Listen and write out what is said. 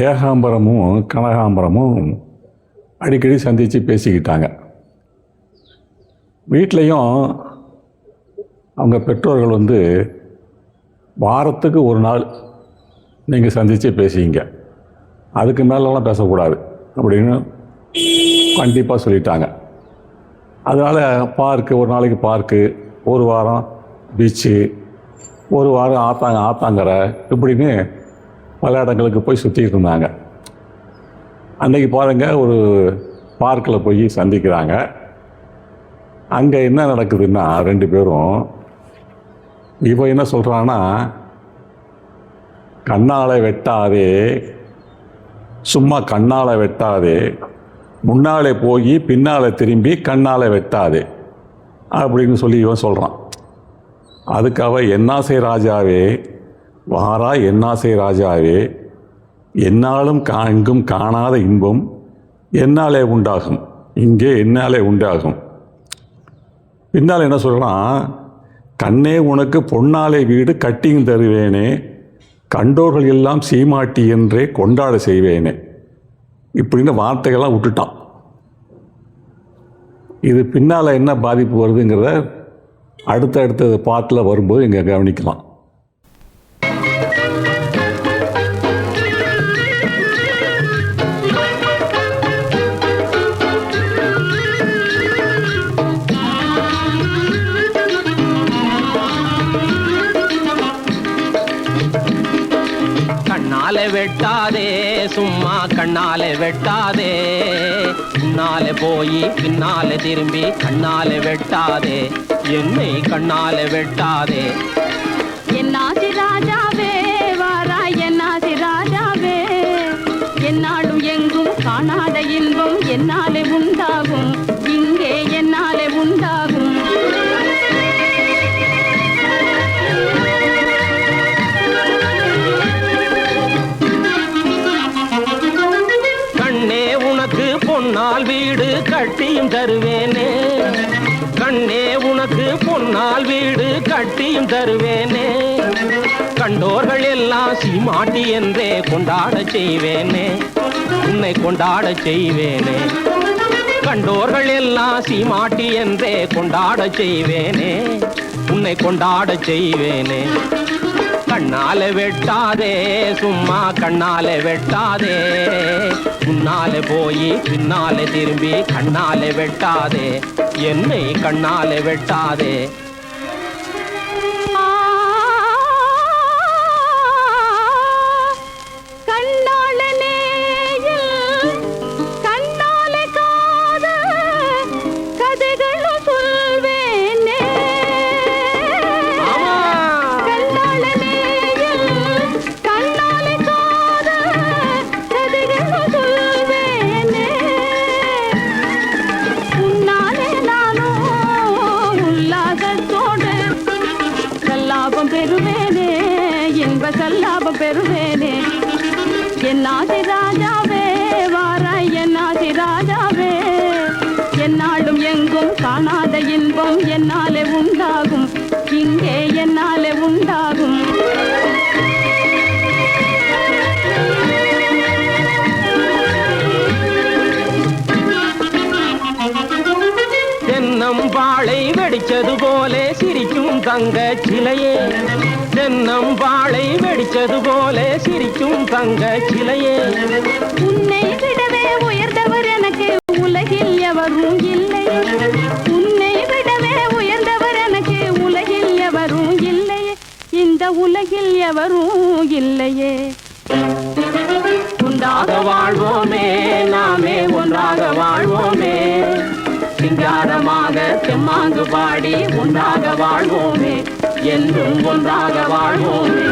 ஏகாம்பரமும் கனகாம்பரமும் அடிக்கடி சந்தித்து பேசிக்கிட்டாங்க. வீட்லேயும் அவங்க பெற்றோர்கள் வாரத்துக்கு ஒரு நாள் நீங்கள் சந்தித்து பேசிங்க, அதுக்கு மேலெலாம் பேசக்கூடாது அப்படின்னு கண்டிப்பாக சொல்லிட்டாங்க. அதனால் ஒரு நாளைக்கு பார்க்கு, ஒரு வாரம் பீச்சு, ஒரு வாரம் ஆத்தாங்கரை இப்படின்னு பல இடங்களுக்கு போய் சுற்றிக்கிட்டு இருந்தாங்க. அன்றைக்கி பாருங்கள், ஒரு பார்க்கில் போய் சந்திக்கிறாங்க. அங்கே என்ன நடக்குதுன்னா, ரெண்டு பேரும் இவன் என்ன சொல்கிறான்னா, கண்ணால் வெட்டாதே, சும்மா கண்ணால் வெட்டாதே, முன்னாலே போய் பின்னால் திரும்பி கண்ணால் வெட்டாதே அப்படின்னு சொல்லி இவன் சொல்கிறான். அதுக்கு அவ என்னாசை ராஜாவே, வாரா என்னாசை ராஜாவே, என்னாலும் எங்கும் காணாத இன்பம் என்னாலே உண்டாகும், இங்கே என்னாலே உண்டாகும். பின்னால் என்ன சொல்கிறான், கண்ணே உனக்கு பொன்னாலே வீடு கட்டியும் தருவேனே, கண்டோர்கள் எல்லாம் சீமாட்டி என்றே கொண்டாட செய்வேனே இப்படின்னு வார்த்தைகள்லாம் விட்டுட்டான். இது பின்னால் என்ன பாதிப்பு வருதுங்கிறத அடுத்தடுத்த பாட்டில் வரும்போது இங்கே கவனிக்கலாம். கண்ணாலே வெட்டாதே, சும்மா கண்ணாலே வெட்டாதே, முன்னாலே போய் பின்னாலே திரும்பி கண்ணாலே வெட்டாதே, என்னை கண்ணாலே வெட்டாதே. என்னாசி ராஜாவே, வாராய் என்னாசி ராஜாவே, என்னாலும் எங்கும் காணாத இன்பம் என்னாலே உண்டாகும், இங்கே என்னாலே உண்டாகும். கண்ணே உனக்கு பொன்னால் வீடு கட்டியும் தருவேனே, கண்ணே உனக்கு பொன்னால் வீடு கட்டியும் தருவேனே, கண்டோர்கள் எல்லாம் சீமாட்டி என்றே கொண்டாட செய்வேனே, உன்னை கொண்டாட செய்வேனே. கண்டோர்கள் எல்லாம் சீமாட்டி என்றே கொண்டாட செய்வேனே, உன்னை கொண்டாட செய்வேனே. கண்ணாலே வெட்டாதே, சும்மா கண்ணாலே வெட்டாதே, முன்னாலே போய் பின்னாலே திரும்பி கண்ணாலே வெட்டாதே, என்னை கண்ணாலே வெட்டாதே. பெறுவேனே, இன்ப சல்லாபம் பெறுவேனே. என்னாசி ராஜாவே, வாராய் என்னாசி ராஜாவே, என்னாலும் எங்கும் காணாத இன்பம் என்னாலே உண்டாகும், இங்கே என்னாலே உண்டாகும். தென்னம்பாளை வெடிச்சது போலே சிரிக்கும் தங்க சிலையே, தென்னம்பாளை வெடிச்சது போலே சிரிக்கும் தங்க சிலையே, உன்னை விடவே உயர்ந்தவர் எனக்கு உலகில் எவரும் இல்லை, உன்னை விடவே உயர்ந்தவர் எனக்கு உலகில் எவரும் இல்லை, இந்த உலகில் எவரும் இல்லையே. ஒன்றாக வாழ்வோமே, நாமே ஒன்றாக வாழ்வோமே, சிங்காரமாக தெம்மாங்கு பாடி ஒன்றாக வாழ்வோமே, என்றும் ஒன்றாக வாழ்வோமே.